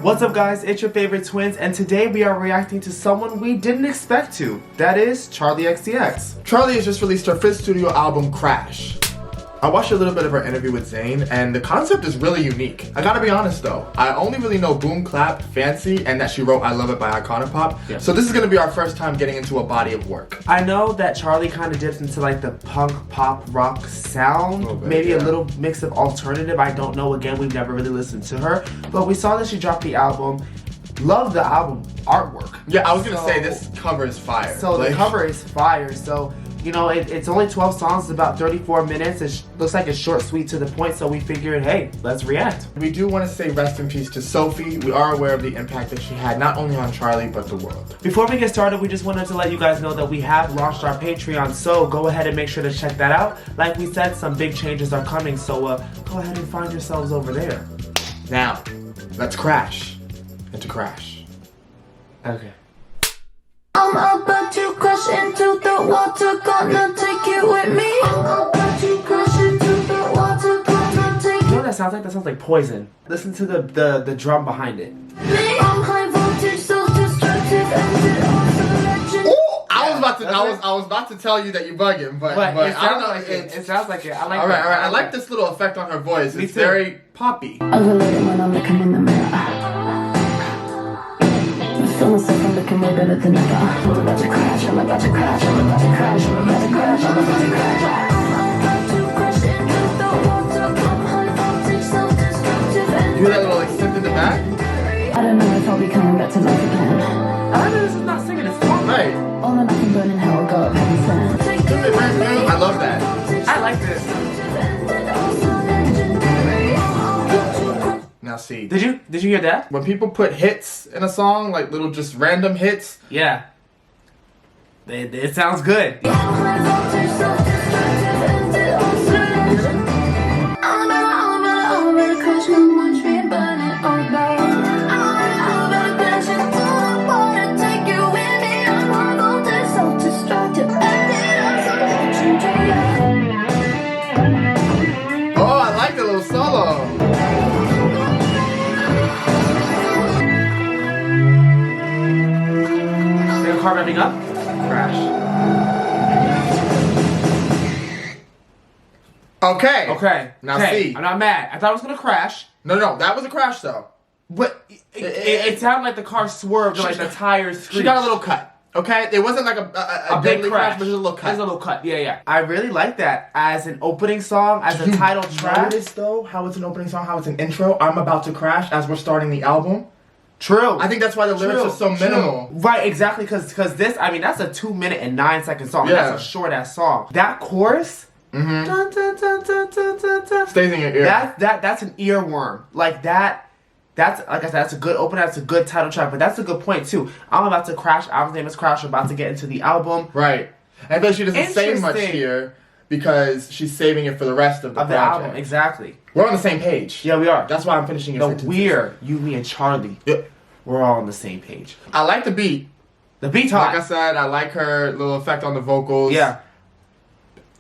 What's up guys, it's your favorite twins, and today we are reacting to someone we didn't expect to. That is Charli XCX. Charli has just released her 5th studio album, Crash. I watched a little bit of her interview with Zayn, and the concept is really unique. I gotta be honest though, I only really know Boom Clap, Fancy, and that she wrote I Love It by Iconopop. Yeah. So this is gonna be our first time getting into a body of work. I know that Charli kind of dips into like the punk, pop, rock sound. Maybe a little mix of alternative. I don't know, again, we've never really listened to her. But we saw that she dropped the album. Love the album artwork. Yeah, I was gonna say, this cover is fire. So the cover is fire, so you know, it's only 12 songs, it's about 34 minutes. It looks like it's short, sweet, to the point, so we figured, hey, let's react. We do want to say rest in peace to Sophie. We are aware of the impact that she had, not only on Charli, but the world. Before we get started, we just wanted to let you guys know that we have launched our Patreon, so go ahead and make sure to check that out. Like we said, some big changes are coming, so go ahead and find yourselves over there. Now, let's crash into Crash. Okay. I'm about to crash into the water, gonna take you with me. I'm about to crash into the water, gonna take you. You know what that sounds like? That sounds like Poison. Listen to the drum behind it. I'm high voltage, so destructive, and also Ooh, I was about to tell you that you're bugging, but it I sounds don't know. like it. It sounds like it. I like. All right. I like that. this little effect on her voice. Me It's too. very poppy. I relate it when I'm looking in the mirror. Feel myself, I'm looking way better than ever. I'm about to crash, I'm about to crash, I'm about to crash, I'm about to crash, I'm about to crash. I'm about to crash into the water. I'm high voltage, so destructive, and You hear that little like synth in the back? I don't know if I'll be coming back to life again. I know this is not singing. It's talking. Right. All or nothing, burning hell, go up heaven sent. I love that. I like this. Now see, Did you hear that? when people put hits in a song, like little just random hits, Yeah. It sounds good. oh, I like the little solo. The car revving up. Crash. Okay. Okay. Now okay. see. I'm not mad. I thought it was gonna crash. No, that was a crash though. But it sounded like the car swerved, like the tires screeched. She got a little cut. Okay, it wasn't like a big deadly crash, but just a little cut. There's a little cut. Yeah. I really like that as an opening song, as a title track. Notice though how it's an opening song, how it's an intro. I'm about to crash as we're starting the album. True. I think that's why the lyrics are so minimal. Right, exactly, because this, I mean, that's a 2-minute and 9-second song. Yeah. That's a short ass song. That chorus, dun, dun, dun, dun, dun, dun, dun, dun, Stays in your ear. that's an earworm. Like that's like I said, that's a good opener, that's a good title track, but that's a good point too. I'm about to crash. Album's name is Crash. We're about to get into the album. Right. And then she doesn't say much Interesting. here because she's saving it for the rest of the project. Album. Exactly. We're on the same page. Yeah, we are. That's why I'm finishing your No, sentences. we're, you, me, and Charli. Yeah. We're all on the same page. I like the beat. The beat's Like hot. I said, I like her little effect on the vocals. Yeah.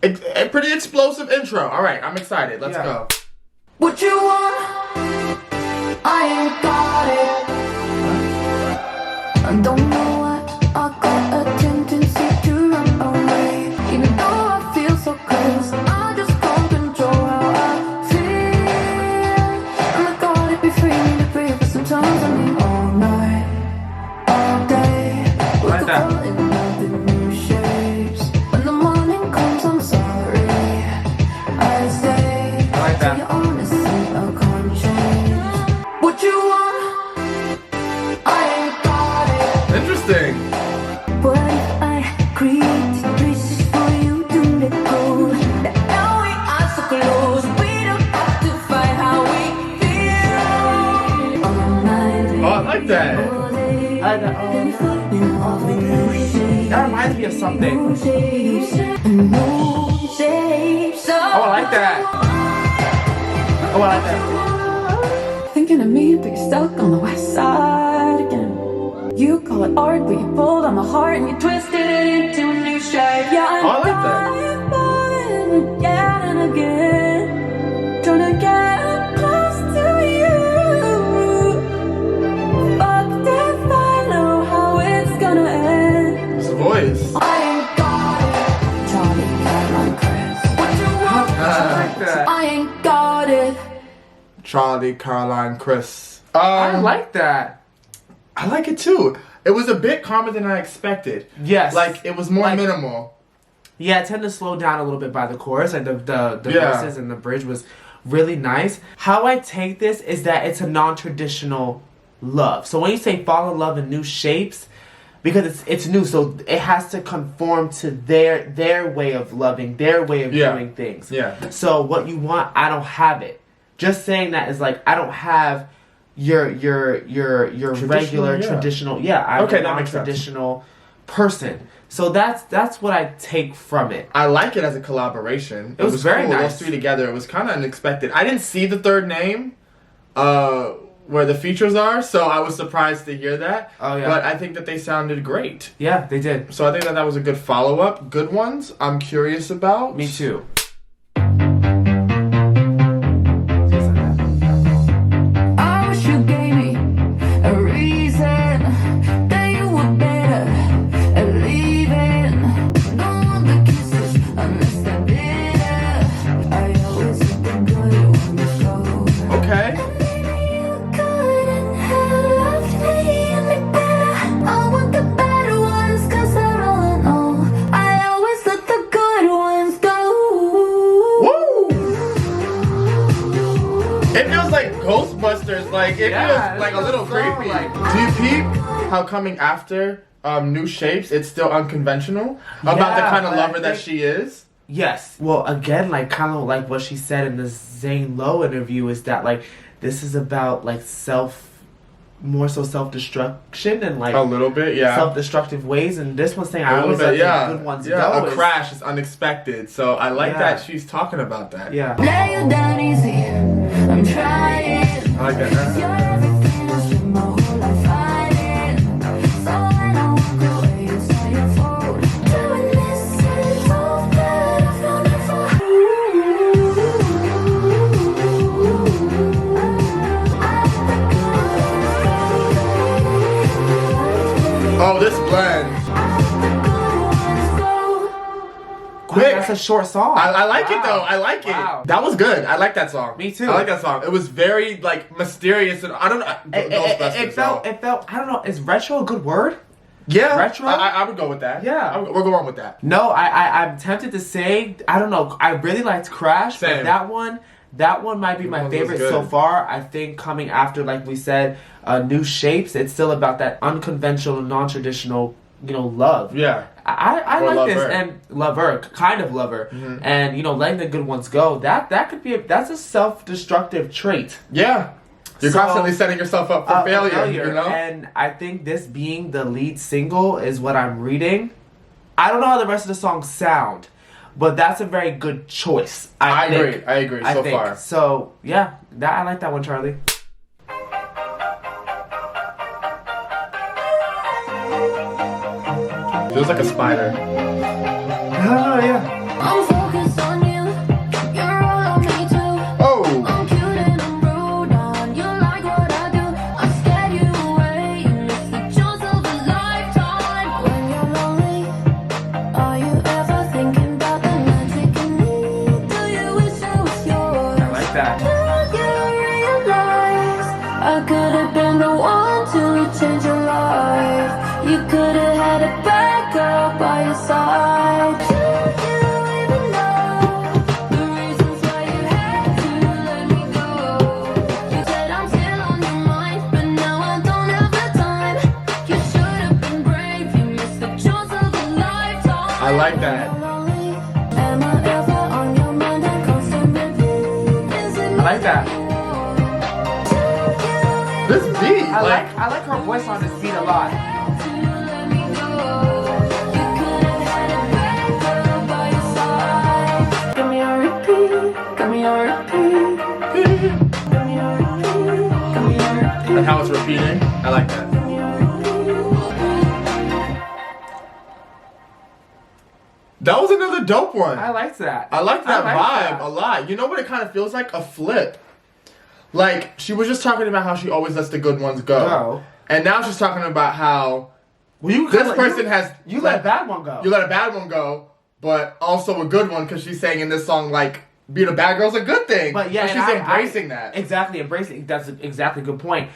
A pretty explosive intro. All right, I'm excited. Let's go. What you want? I ain't got it. I don't know what I got a tendency to run away. Even though I feel so close, I just can't control how I feel. And I gotta be free to breathe, but sometimes I need all night, all day. Like that. Fall in love with new shapes. When the morning comes, I'm sorry. I say, I like that. to your honesty, I can't change. What you want? I ain't got it. Interesting. What if I create places for you to let go? That now we are so close, we don't have to fight how we feel. All night, Oh, I like that. all day, I like that. then floating off the new shapes. That reminds me of something. New shapes, new shapes. Oh, I like that. Oh, I like that. Thinking of me, but you're stuck on the west side again. You call it art, but you pulled on my heart and you twisted it into a new shape. Yeah, Oh, I like that. falling again and again, trying to get close to you. Charli, Caroline, Chris. I like that. I like it too. It was a bit calmer than I expected. Yes. Like, it was more minimal. Yeah, it tended to slow down a little bit by the chorus. Like, the verses and the bridge was really nice. How I take this is that it's a non-traditional love. So when you say fall in love in new shapes, because it's new, so it has to conform to their way of loving, their way of doing things. Yeah. So what you want, I don't have it. Just saying that is like, I don't have your regular traditional. Yeah, I'm a non-traditional person. So that's what I take from it. I like it as a collaboration. It was very cool. nice. Those three together. It was kind of unexpected. I didn't see the third name, where the features are, so I was surprised to hear that. Oh yeah. But I think that they sounded great. Yeah, they did. So I think that was a good follow-up. Good ones. I'm curious about. Me too. I wish you gave me a reason that you were better at leaving. Don't want the kisses unless they're bitter. I always let the good ones go. Okay. You couldn't have loved me any better. I want the better ones 'cause they're all in all. I always let the good ones go. Woo! It feels like Ghostbusters. Like, it feels like a little creepy. Do you peep how coming after New Shapes, it's still unconventional? About the kind of lover that she is? Yes. Well, again, like kind of like what she said in the Zane Lowe interview is that like this is about like more so self-destruction and like A little bit, yeah. self-destructive ways. And this one's saying I A little always bit, let yeah. the good ones Yeah, go. a crash is unexpected. So I like that she's talking about that. Yeah. Lay you down easy. I'm trying. I like that. 'Cause you're everything I spent my whole life fighting. So when I walk away, it's all your fault. Doing this is all that I've known it for. Oh, this blend. Quick. That's a short song. I like it though. I like Wow. it. That was good. I like that song. Me too. I like that song. It was very like mysterious and I don't know. It felt. I don't know. Is retro a good word? Yeah. Retro? I would go with that. Yeah. We're going with that. No, I'm tempted to say I don't know. I really liked Crash, Same. but that one might be my one was favorite good. so far. I think coming after, like we said, New Shapes. It's still about that unconventional, non-traditional, love. Yeah. I Or like this lover. and lover, kind of lover, and letting the good ones go. That could be that's a self-destructive trait. Yeah. You're So, constantly setting yourself up for failure. You know. And I think this being the lead single is what I'm reading. I don't know how the rest of the songs sound, but that's a very good choice. I think. I agree. So far. So yeah, I like that one, Charlie. Feels like a spider. Oh yeah. I'm focused on you. You're all on me too. Oh. I'm cute and I'm rude and you like what I do. I scared you away. It's the chance of a lifetime. When you're lonely, are you ever thinking about the magic in me? Do you wish I was yours? I like that. Do you realize I could have been the one to change your life? You could have had a backup by your side. Do you even know the reasons why you had to let me go? You said I'm still on your mind, but now I don't have the time. You should have been brave. You missed the chance of a lifetime. I like that. Am I ever on your mind and constantly? Is it I like that. This beat. I like her voice on this beat a lot. And how it's repeating. I like that. That was another dope one. I liked that. I like that vibe that. a lot. You know what it kind of feels like? A flip. Like, she was just talking about how she always lets the good ones go. And now she's talking about how this person has... You let a bad one go. You let a bad one go, but also a good one, because she's saying in this song, like, being a bad girl's a good thing. But yeah, she's and embracing that. Exactly, embracing. That's exactly a good point.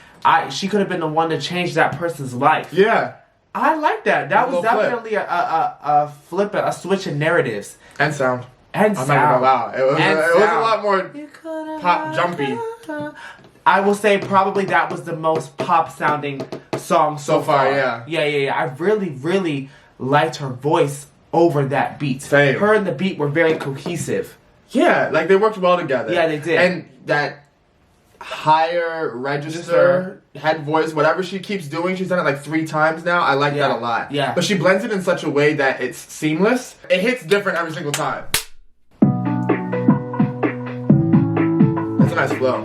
She could have been the one to change that person's life. Yeah. I like that. That was definitely flip. a flip, a switch in narratives. And sound. And I'm sound. not gonna lie. It was a lot more pop jumpy. I will say probably that was the most pop sounding song so far. Yeah. Yeah. I really, really liked her voice over that beat. Same. Her and the beat were very cohesive. Yeah, like they worked well together. Yeah, they did. And that higher register head voice, whatever she keeps doing, she's done it like 3 times now. I like that a lot. Yeah. But she blends it in such a way that it's seamless. It hits different every single time. That's a nice flow.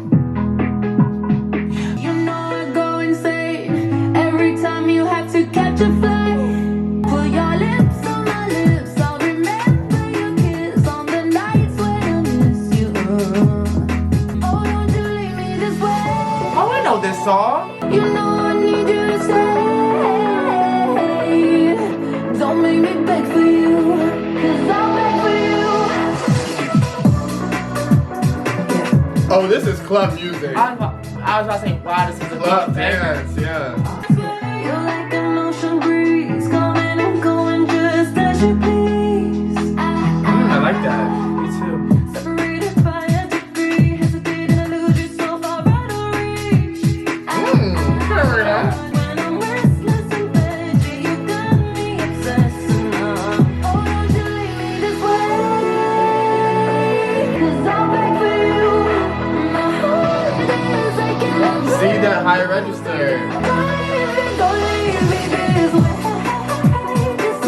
You know I go insane every time you have to catch a flight. Put your lips on my lips. I'll remember your kiss on the nights when I miss you. Oh, don't you leave me this way. Oh, I know this song. You know I need you to stay. Don't make me beg for you, 'cause I'll beg for you. Oh, this is club music. I was about to say, wow, this is a Club good thing. dance, yeah. You're like an ocean breeze, coming and going just as you please. I like that. Me too. Separated by a degree, hesitating to lose yourself, I'd rather reach. When I'm restless in bed, yeah, you got me obsessed now. Oh, don't you leave me this way, 'cause I'll beg for you. My heart is aching. See that high register. Don't leave me this way, this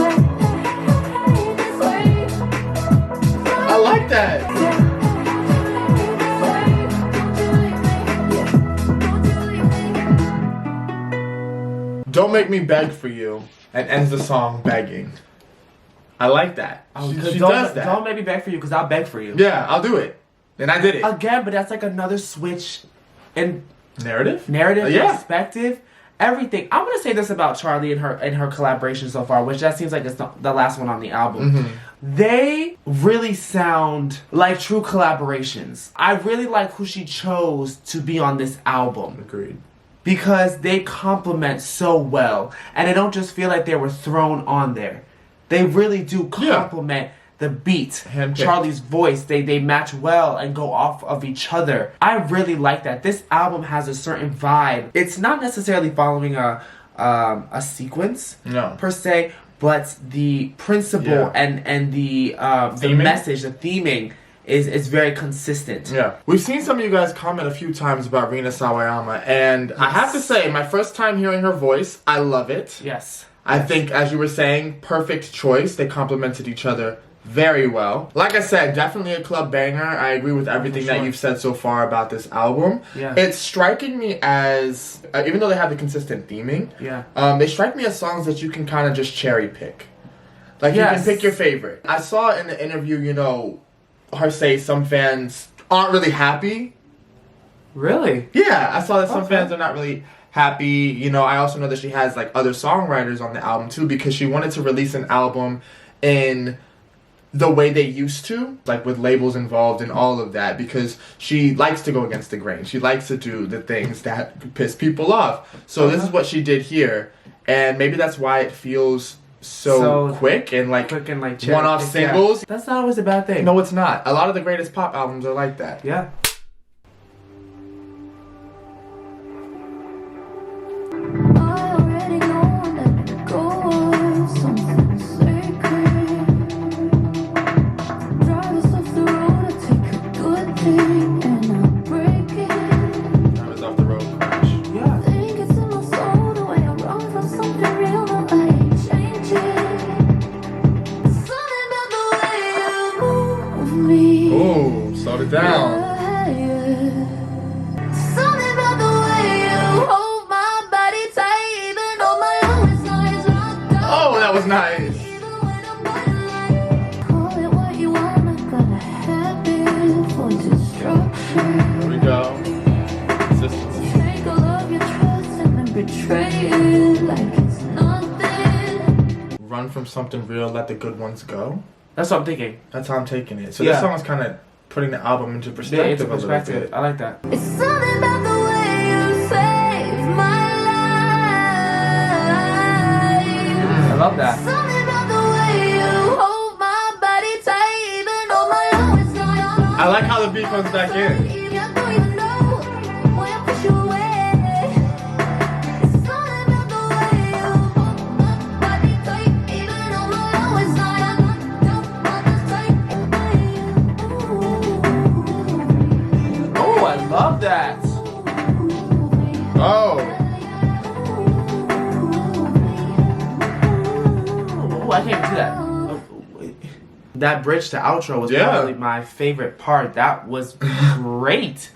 way. I like that. Don't make me beg for you, and ends the song begging. I like that. Oh, She don't, does that. Don't make me beg for you, because I'll beg for you. Yeah, I'll do it. And I did it. Again, but that's like another switch in Narrative? narrative, Yeah. perspective, everything. I'm gonna say this about Charli and her collaboration so far, which that seems like it's the last one on the album. Mm-hmm. They really sound like true collaborations. I really like who she chose to be on this album Agreed. because they complement so well, and they don't just feel like they were thrown on there. They really do complement the beat, Handpicked. Charli's voice. They match well and go off of each other. I really like that. This album has a certain vibe. It's not necessarily following a sequence No. per se, but the principle and the Theming? message, the theming is very consistent. Yeah. We've seen some of you guys comment a few times about Rina Sawayama, and I have to say, my first time hearing her voice, I love it. Yes. I think, as you were saying, perfect choice. They complemented each other very well. Like I said, definitely a club banger. I agree with everything that you've said so far about this album. Yeah. It's striking me as, even though they have the consistent theming, they strike me as songs that you can kind of just cherry pick. Like, you can pick your favorite. I saw in the interview, you know, her say some fans aren't really happy. Really? Yeah, I saw that some fans are not really happy. You know, I also know that she has like other songwriters on the album too, because she wanted to release an album in the way they used to, like with labels involved and all of that, because she likes to go against the grain. She likes to do the things that piss people off. So this is what she did here, and maybe that's why it feels so quick and like one-off singles. That's not always a bad thing. No, it's not. A lot of the greatest pop albums are like that. Yeah. I already know that go is something sacred. Drive us off the road to take a good thing and not break it. That was off the road crash. Yeah. Think it's in my soul the way I run from something real, but I ain't changing. Something about the way you move me. Ooh, slowed it down. Something about the way you hold my body tight, even though my longest nights locked up. Oh, that was nice. Even when I'm not call it what you want, I got a habit for destruction. Here we go. Consistency. Take all of your trust and then betray it like it's nothing. Run from something real, let the good ones go. That's what I'm thinking. That's how I'm taking it. So Yeah. this song is kind of putting the album into Yeah, perspective it's a a little perspective. bit. I like that. It's something about the way you saved my life. I love that. Something about the way you hold my body tight, even though my love is not. I like how the beat comes back in. Even though you know when I push you away. It's something about the way you hold my body tight, even though my love is not. Don't want to take. Oh, I love that. Oh, Oh, I can't do that. Oh, wait. That bridge to outro was Yeah. probably my favorite part. That was great.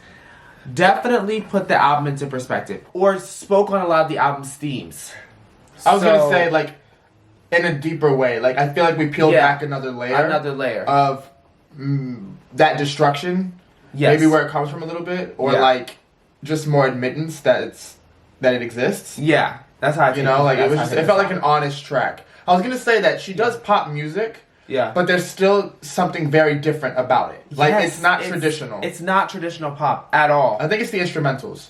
Definitely put the album into perspective, or spoke on a lot of the album's themes. I was gonna So- say like in a deeper way. Like I feel like we peeled Yeah. back another layer. Another layer. Of that destruction. Yes. Maybe where it comes from a little bit, or Yeah. like just more admittance that it exists. Yeah, that's how I. You know, like it was that's just, how I it felt think like an honest track. I was gonna say that she does pop music, Yeah. but there's still something very different about it. Like Yes, it's not traditional. It's not traditional pop at all. I think it's the instrumentals.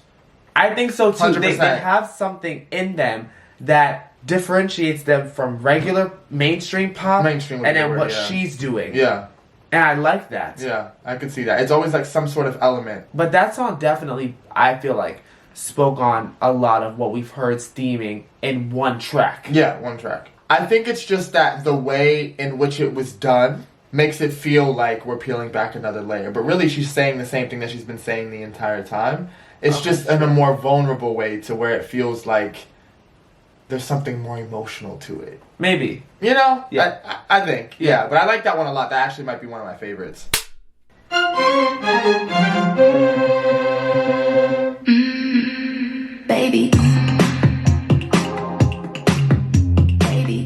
I think so too. They 100%. have something in them that differentiates them from regular mainstream pop, Mainstream would and be the then word, what yeah. she's doing. Yeah, And I like that. yeah, I could see that. It's always like some sort of element. But that song definitely, I feel like, spoke on a lot of what we've heard theming in one track. Yeah, one track. I think it's just that the way in which it was done makes it feel like we're peeling back another layer. But really, she's saying the same thing that she's been saying the entire time. It's Okay, just in a more vulnerable way to where it feels like there's something more emotional to it. Maybe. You know? Yeah. I think. Yeah, but I like that one a lot. That actually might be one of my favorites. Baby. Baby.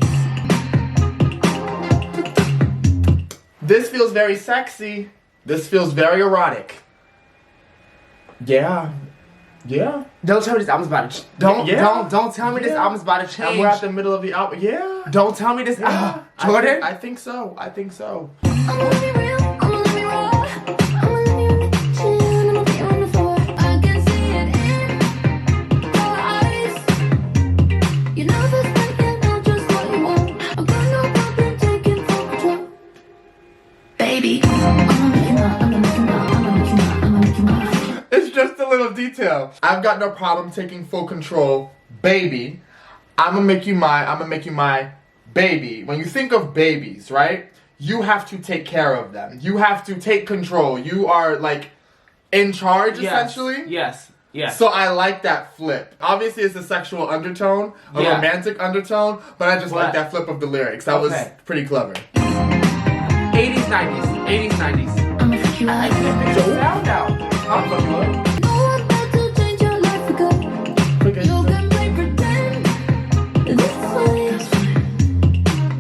This feels very sexy. This feels very erotic. Yeah. Yeah. Don't tell me this album's about to don't tell me this Yeah. album's about to change. And we're at the middle of the album. Yeah. Don't tell me this. Yeah. Jordan. I think so. I think so. I'ma let me real, I'ma let me raw. I'ma let you in the kitchen, I'ma be on the floor. I can see it in your eyes. You're nervous, thinking I'm just what you want. I'm gonna pop and taking full control. Baby, I'ma make you mine, I'ma make you mine, I'ma make you mine, I'ma make you mine. It's just a little detail. I've got no problem taking full control, baby. I'ma make you my baby. When you think of babies, right? You have to take care of them. You have to take control. You are like in charge, essentially. Yes. Yes. So I like that flip. Obviously, it's a sexual undertone, a Yeah. romantic undertone, but I just like that flip of the lyrics. That was Okay. pretty clever. 80s, 90s. 80s, 90s. I'ma freak you I out. can't figure it out now. I'm fucking No, I'm about to change your life for good. You can play pretend. This is fine.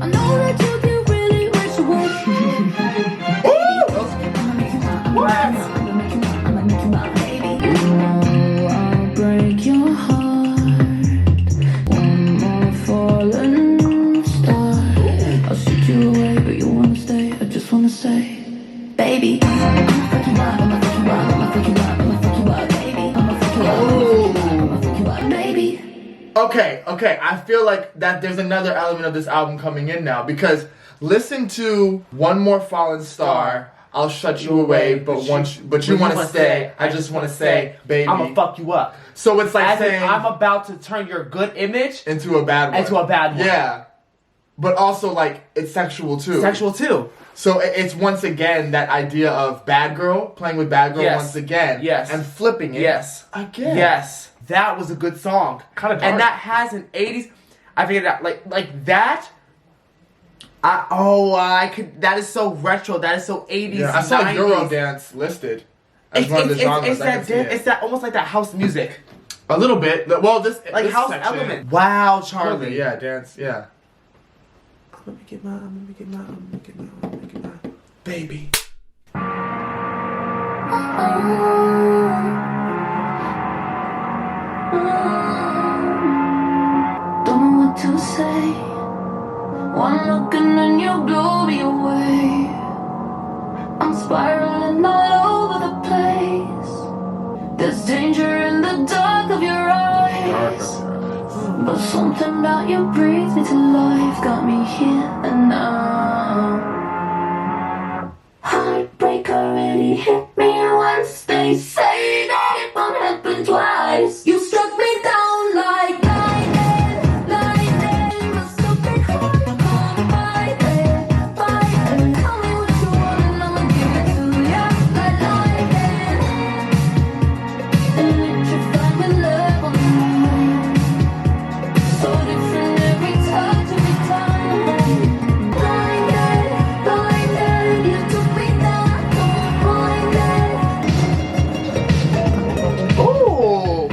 I know that you can really wish you would. I'ma make you mine, I'ma make you mine, I'ma make you mine, baby. Oh, I'll break your heart. One more falling star. I'll shoot you away, but you wanna stay. I just wanna say, baby, I'ma fuck you up, I'ma fuck you up, I'ma fuck you up, I'ma fuck you up, baby. I'ma fuck you up, I'ma fuck you up, baby. Okay, I feel like that there's another element of this album coming in now because listen to One More Fallen Star, I'll shut you away, but you want to stay, I just want to say, baby. I'ma fuck you up. So it's like As in, saying I'm about to turn your good image into a bad one. into a bad one. Yeah. But also like it's sexual too. Sexual too. So it's once again that idea of bad girl, playing with bad girl Yes. once again. Yes. And flipping it. Yes. Again. Yes. That was a good song. Kinda dark. And that has an 80s. I figured out like that. I could. That is so retro. That is so 80s. Yeah, I saw 90s. Eurodance listed as one of the genres. It's I can that see it. it's that almost like that house music, A little bit. Well, this like this house section- element. Wow, Charlie. Yeah, dance. Yeah. I'm gonna make it mine. Baby. Don't know what to say. One look and then you blow me away. I'm spiraling all over the place. There's danger in the dark of your eyes. But something about you breathes me to life. Got me here and now. Heartbreak already hit me once. They say that it won't happen twice. You struck me down like lightning, lightning. But something hard to come by it, by it. Tell me what you want and I'ma give it to ya like lightning. Electrified with love on the mind. So different every touch, every time. Blinded, blinded. You took me down, blinded. Ooh.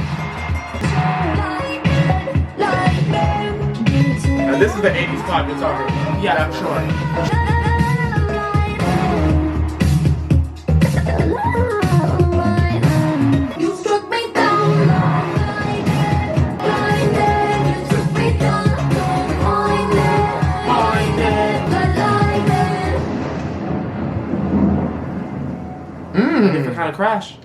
Now this is the 80s pop you're talking about. Yeah, I'm sure. You struck me down, blinded. You took me down, blinded, blinded. Different kind of crash.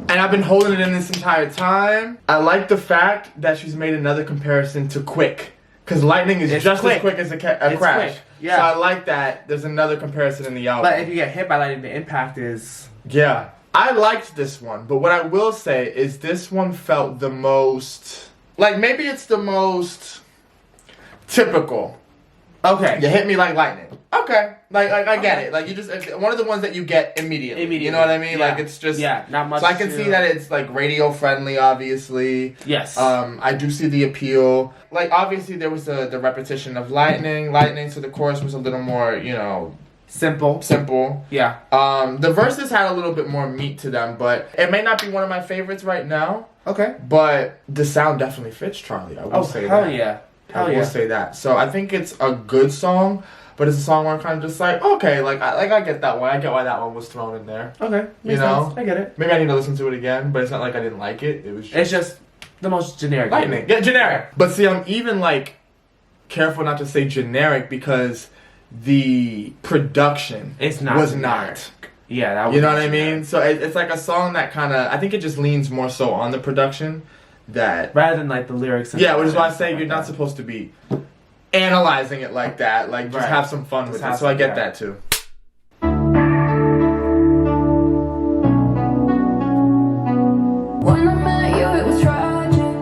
And I've been holding it in this entire time. I like the fact that she's made another comparison to Quick. Because Lightning is just quick. as quick as a It's crash. quick, yeah. So I like that. There's another comparison in the album. But if you get hit by lightning, the impact is... Yeah. I liked this one. But what I will say is this one felt the most... Like, maybe it's the most typical. Okay. You hit me like lightning. Okay. Like I get it. Like, you just... One of the ones that you get immediately. You know what I mean? Yeah. Like, it's just... Yeah, not much So I can to- see that it's, like, radio friendly, obviously. Yes. I do see the appeal. Like, obviously, there was the repetition of lightning, so the chorus was a little more, you know, Simple. simple. Yeah. The verses had a little bit more meat to them, but it may not be one of my favorites right now. Okay. But the sound definitely fits Charli. I will say hell that. yeah. I Hell will yeah. say that. So I think it's a good song, but it's a song where I'm kind of just like, okay, I get that one. I get why that one was thrown in there. Okay. Makes know? sense. I get it. Maybe I need to listen to it again, but it's not like I didn't like it. It was just It's just the most generic. lightning. Yeah, generic. But see, I'm even like careful not to say generic because the production It's not was generic. not. Yeah, that was You know what I mean? So it's like a song that kind of, I think it just leans more so on the production that... Rather than like the lyrics. And Yeah, which is why I stuff say like you're not that. supposed to be analyzing it like that. Like, just Right. have some fun with Just it. have So I some- get yeah. that too. When I met you, it was tragic.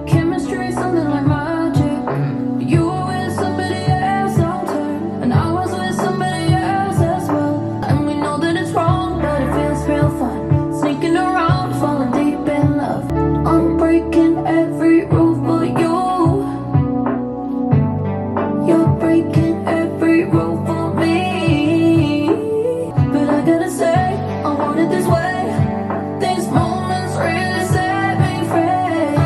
Chemistry, something like magic. You were with somebody else out there, and I was with somebody else as well. And we know that it's wrong, but it feels real fun. Sneaking around, falling deep in love. I'm breaking every rule for you. You're breaking every rule for me. But I gotta say, I want it this way. These moments really set me free.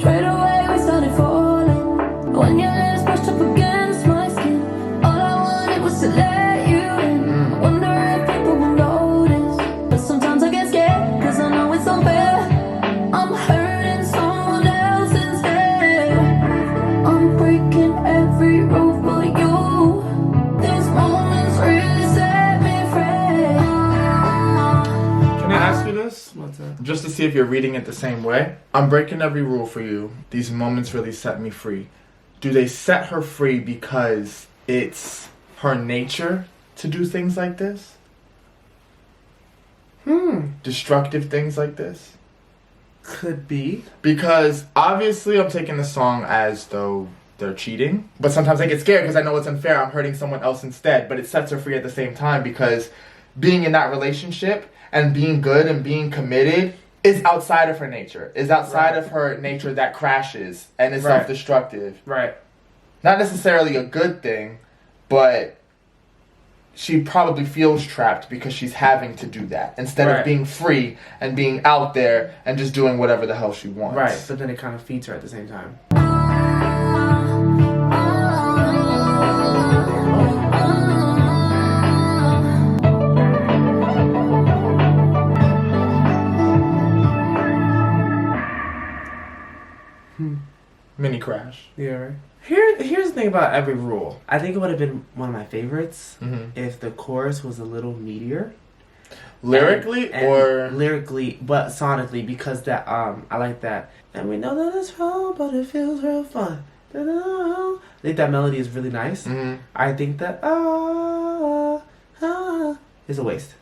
Straight away we started falling. When your lips brushed up against my skin, all I wanted was to let you in. I wonder if people will notice, but sometimes I get scared 'cause I know it's unfair. I'm hurting someone else instead. I'm breaking every rule for you. These moments really set me free. Can I ask you this? What's that? Just to see if you're reading it the same way. I'm breaking every rule for you. These moments really set me free. Do they set her free because it's her nature to do things like this? Destructive things like this? Could be. Because obviously I'm taking the song as though they're cheating. But sometimes I get scared because I know it's unfair. I'm hurting someone else instead. But it sets her free at the same time because being in that relationship and being good and being committed is outside of her nature. Is outside Right. of her nature that crashes and is Right. self-destructive. Right. Not necessarily a good thing, but she probably feels trapped because she's having to do that instead Right. of being free and being out there and just doing whatever the hell she wants. Right. But then it kind of feeds her at the same time. Mini crash. Yeah, right. Here's the thing about Every Rule. I think it would have been one of my favorites if the chorus was a little meatier. Lyrically or lyrically, but sonically, because that I like that. And we know that it's wrong, but it feels real fun. I think that melody is really nice. I think that is a waste.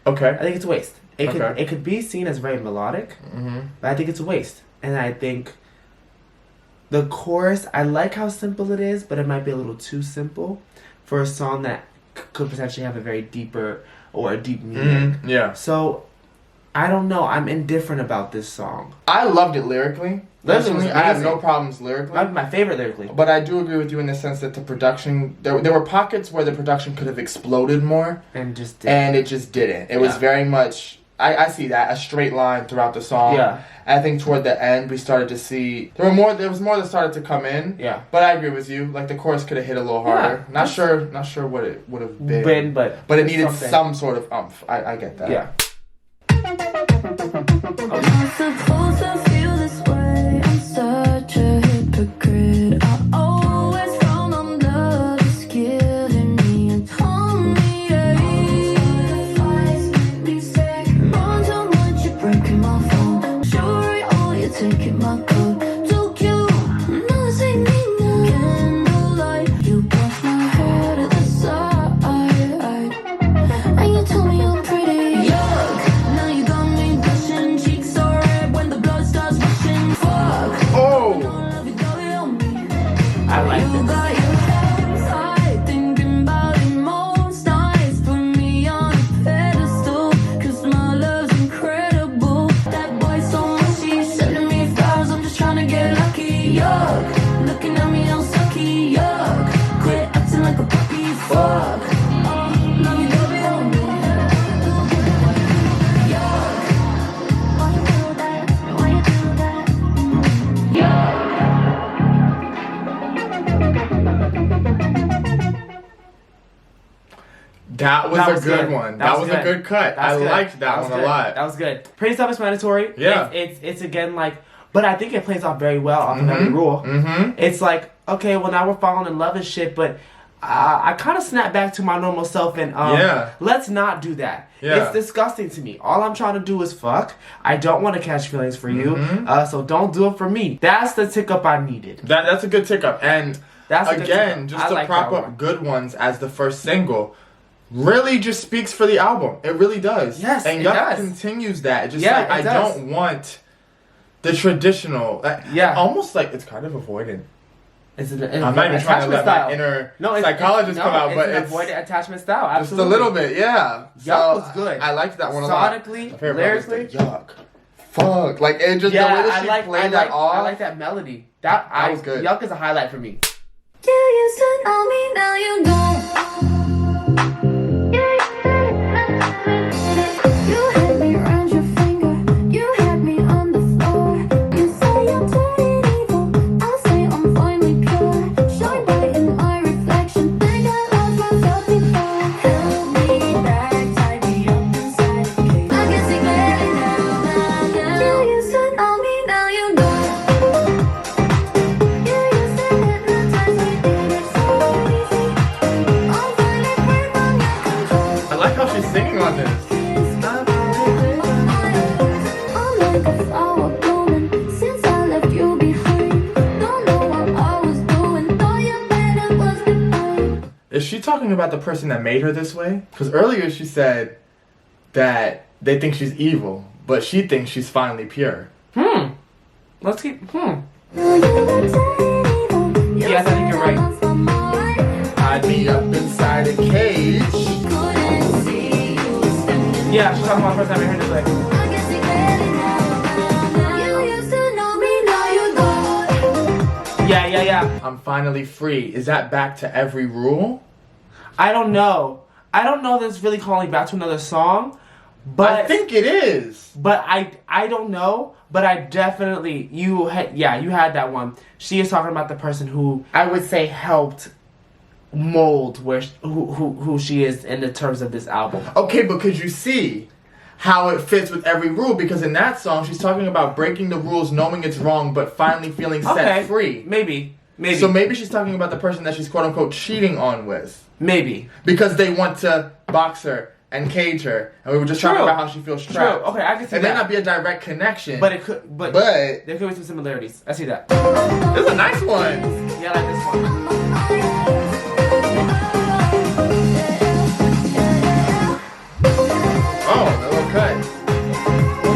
Okay. I think it's a waste. It could be seen as very melodic, but I think it's a waste. And I think the chorus, I like how simple it is, but it might be a little too simple for a song that could potentially have a very deeper or a deep meaning. Yeah. So, I don't know. I'm indifferent about this song. I loved it lyrically. Personally, I have no amazing. problems lyrically. Might be my favorite lyrically. But I do agree with you in the sense that the production, there were pockets where the production could have exploded more. And just didn't. And it just didn't. It was very much, I see that, a straight line throughout the song. Yeah. I think toward the end we started to see, there was more that started to come in. Yeah. But I agree with you. Like the chorus could have hit a little harder. Not sure what it would have been. But it needed something. some sort of umph. I get that. Yeah. I'm not supposed to feel this way. I'm such a hypocrite. I always frown on the skill in me and told me, make me sick. Wrong so much, you're breaking my phone. Sure, you're taking my coat. Too cute, no, this ain't me now. Candlelight, you brush my hair to the side, and you tell me I'm pretty. Yuck, now you got me blushing. Cheeks are red when the blood starts rushing. Fuck. Oh! I like You this. got your hands high, thinking about it most nights. Put me on a pedestal, 'cause my love's incredible. That boy so much, he's sending me flowers. I'm just trying to get lucky. Yuck, looking at me all sucky. Yuck, quit acting like a puppy. Fuck, now you got me on me. Yuck, why you do that? Why you do that? Yuck. That was That a was good good. one. That That was was a good. good cut. I liked that one a lot. That was good. Pretty self-explanatory. Yeah. It's again like, but I think it plays off very well off of Every Rule. It's like, okay, well now we're falling in love and shit, but I kind of snap back to my normal self and let's not do that. Yeah. It's disgusting to me. All I'm trying to do is fuck. I don't want to catch feelings for you, so don't do it for me. That's the tick up I needed. That's a good tick up. And That's a good tick again, up. just I to like prop that up one. good ones as the first single, really just speaks for the album. It really does. Yes, and it Yuck does. continues that. Just Yeah, like it I does. don't want the traditional. Almost like it's kind of avoidant. It's an I'm not even trying to let my inner psychologist come out, but it's an avoidant attachment style. Absolutely. just a little bit, yeah. Yuck was good. I liked that one a lot. Sonically, My favorite part was the lyrically. Yuck. Fuck. Like, it just, the way that she played that off. I like that melody. That was good. Yuck is a highlight for me. You used to know me, now you don't. You had me around your finger, you had me on the floor. You say I'm turning evil, I'll say I'm finally pure. Shine bright in my reflection, think I lost myself before. Held me back, tied me up inside a cage. I can see clearly now. You used to know me, now you don't. You used to hypnotize me, did it so easy. I'm finally free from your control. I like how she's singing on this. I'm like a flower blooming since I left you behind. Don't know what I was doing, thought you better was defined. Is she talking about the person that made her this way? Because earlier she said that they think she's evil, but she thinks she's finally pure. Let's keep. You were turning evil. Yes, I think you're right. I'd be up inside a cage. Couldn't see you standing. Yeah, she's talking about the first time I heard this. Like, I can see clearly now. You used to know me, now you don't. yeah. I'm finally free. Is that back to Every Rule? I don't know. I don't know that it's really calling back to another song, but I think it is. But I don't know. But I definitely you had that one. She is talking about the person who I would say helped mold who she is in the terms of this album. Okay, but could you see how it fits with Every Rule? Because in that song, she's talking about breaking the rules, knowing it's wrong, but finally feeling set free. Maybe. Maybe. So maybe she's talking about the person that she's quote unquote cheating on with. Maybe. Because they want to box her and cage her, and we were just talking about how she feels trapped. True. Okay, I can see it that. may not be a direct connection, But it could. But there could be some similarities. I see that. this is a nice one. Yeah, I like this one. Oh, that little cut.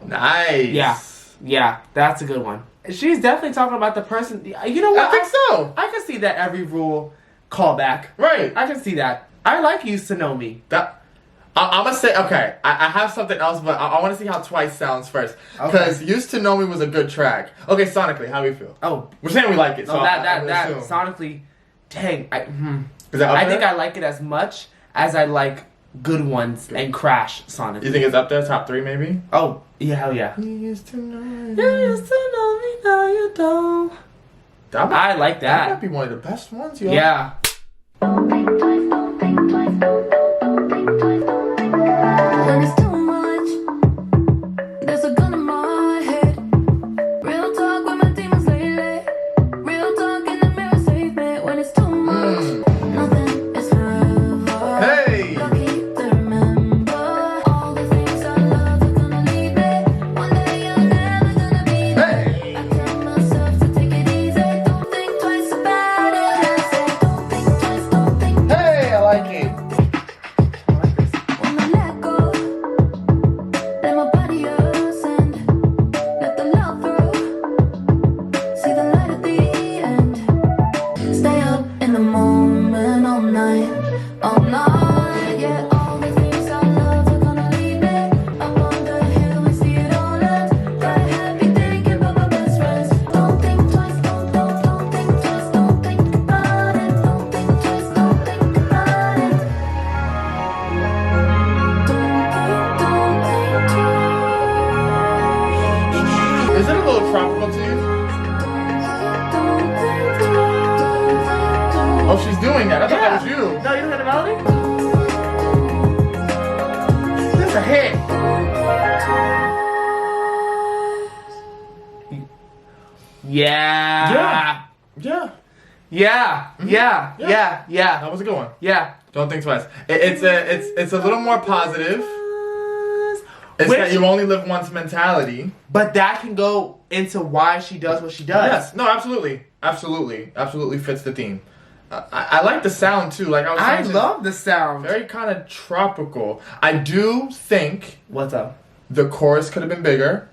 Nice. Yeah, that's a good one. She's definitely talking about the person. You know what? I think so. I can see that every rule callback. Right. I can see that. I like Used to Know Me. I'm gonna say, okay, I have something else, but I want to see how Twice sounds first. Because Used to Know Me was a good track. Okay, sonically, how do we feel? Oh. We're saying we like it. No, So that assume. sonically, dang. Is that up I think there? I like it as much as I like Good Ones and Crash sonically. You think it's up there, top 3 maybe? Oh, yeah, hell yeah. You used to know me. You used to know me, now you don't. I like That that. might be one of the best ones, yo. Yeah. When it's too much, there's a gun in my head. Real talk with my demons lately. Real talk in the mirror save me. When it's too much, nothing is forever. Hey! Lucky to remember all the things I love are gonna leave me. One day you're never gonna be there. Hey! I tell myself to take it easy. Don't think twice about it. I say, don't think twice, don't think twice. Hey, I like it. When I let go, let my body ascend. Let the love through. See the light at the end. Stay up in the moment all night, all night. Yeah, all the things I love are gonna leave me. Up on the hill, we see it all end. Got a happy thinking about my best friends. Don't think twice, don't think twice, don't think about it. Don't think twice, don't think about it. Is it a little tropical to you? Oh, she's doing that. I thought that was you. No, you don't hear the melody? This is a hit. Yeah. Yeah. Yeah. That was a good one. Yeah. Don't think twice. It's a little more positive. It's Which- that you only live once mentality. But that can go into why she does what she does. Yes. No, absolutely fits the theme. I like the sound too. Like I was I saying, love the sound. very kind of tropical. I do think What's up? the chorus could have been bigger,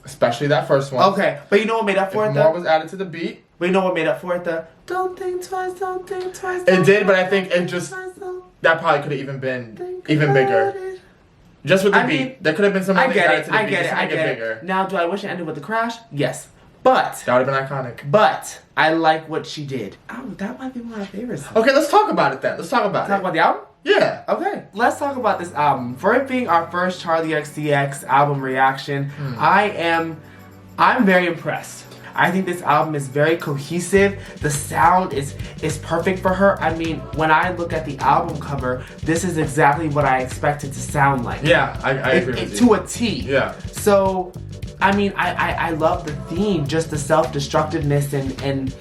especially that first one. Okay, but you know what made up for If it more though? was added to the beat, But you know what made up for it though? Don't think twice, don't think twice. it did. But I think it just that probably could have even been even bigger. Just with the I beat, mean, there could have been some I things get added it, to the I beat get just it, to I make get bigger. it. Now, do I wish it ended with the crash? Yes. But That would have been iconic. I like what she did. Oh, that might be one of my favorites. Okay, let's talk about it then. Let's talk about Talk it. about the album? Yeah. Okay, let's talk about this album. For it being our first Charli XCX album reaction, I'm very impressed. I think this album is very cohesive. The sound is perfect for her. I mean, when I look at the album cover, this is exactly what I expect it to sound like. Yeah, I agree with you. To a T. Yeah. So, I mean, I love the theme, just the self-destructiveness and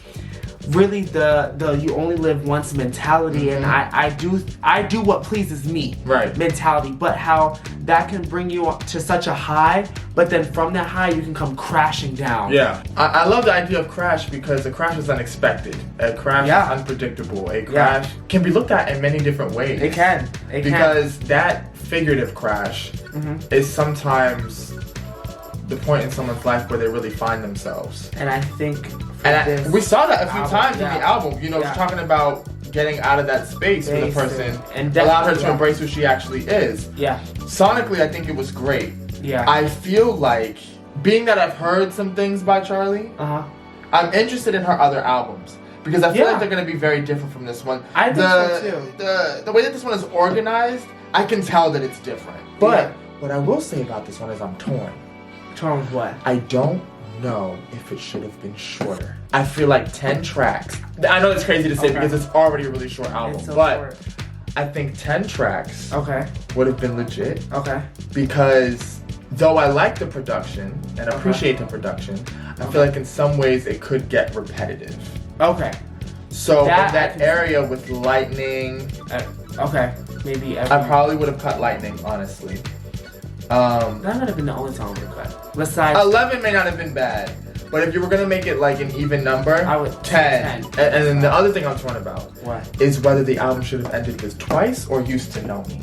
really the you only live once mentality, and I do what pleases me mentality, but how that can bring you up to such a high, but then from that high you can come crashing down. Yeah, I love the idea of crash because a crash is unexpected. A crash is unpredictable. A crash can be looked at in many different ways. It can. Because that figurative crash is sometimes the point in someone's life where they really find themselves. And I think we saw that a few times in the album. You know, Yeah. talking about getting out of that space for the person and allowed her to definitely, embrace who she actually is. Yeah. Sonically, I think it was great. Yeah. I feel like, being that I've heard some things by Charli, I'm interested in her other albums. Because I feel like they're going to be very different from this one. I think so too. The way that this one is organized, I can tell that it's different. But what I will say about this one is I'm torn. Torn with what? I don't know if it should have been shorter. I feel like 10 tracks. I know it's crazy to say because it's already a really short album. It's so but short. I think 10 tracks Okay. would have been legit. Okay. Because though I like the production and appreciate the production, I feel like in some ways it could get repetitive. Okay. So in that area with lightning, okay, maybe I probably would have cut lightning, honestly. That might have been the only song we cut. Besides 11 may not have been bad, but if you were gonna make it like an even number, I would 10. And then the other thing I'm torn about is whether the album should have ended with Twice or Used to Know Me.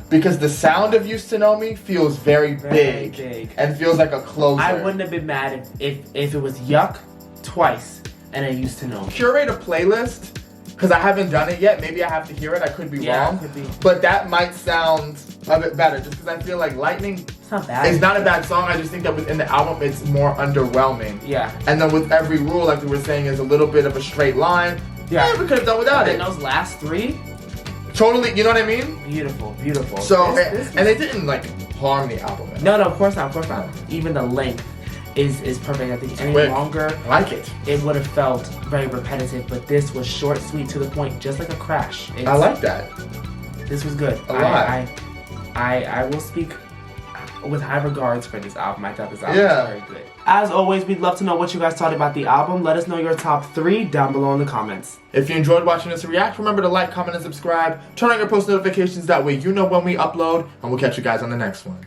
Because the sound of Used to Know Me feels very big and feels like a closer. I wouldn't have been mad if it was Yuck, Twice, and I Used to Know Me. Curate a playlist, because I haven't done it yet. Maybe I have to hear it. I could be wrong. Could be. But that might sound a bit better, just because I feel like Lightning it's not bad. It's not a bad song. I just think that within the album, it's more underwhelming. Yeah. And then with Every Rule, like we were saying, is a little bit of a straight line. Yeah. We could have done without it. And those last three, totally, you know what I mean? beautiful. So, and they didn't like harm the album. No, of course not. Even the length is perfect. I think any longer, I like it. It would have felt very repetitive. But this was short, sweet, to the point, just like a Crash. I like that. This was good. A lot. I will speak with high regards for this album. I thought this album was very good. As always, we'd love to know what you guys thought about the album. Let us know your top 3 down below in the comments. If you enjoyed watching us react, remember to like, comment, and subscribe. Turn on your post notifications, that way you know when we upload, and we'll catch you guys on the next one.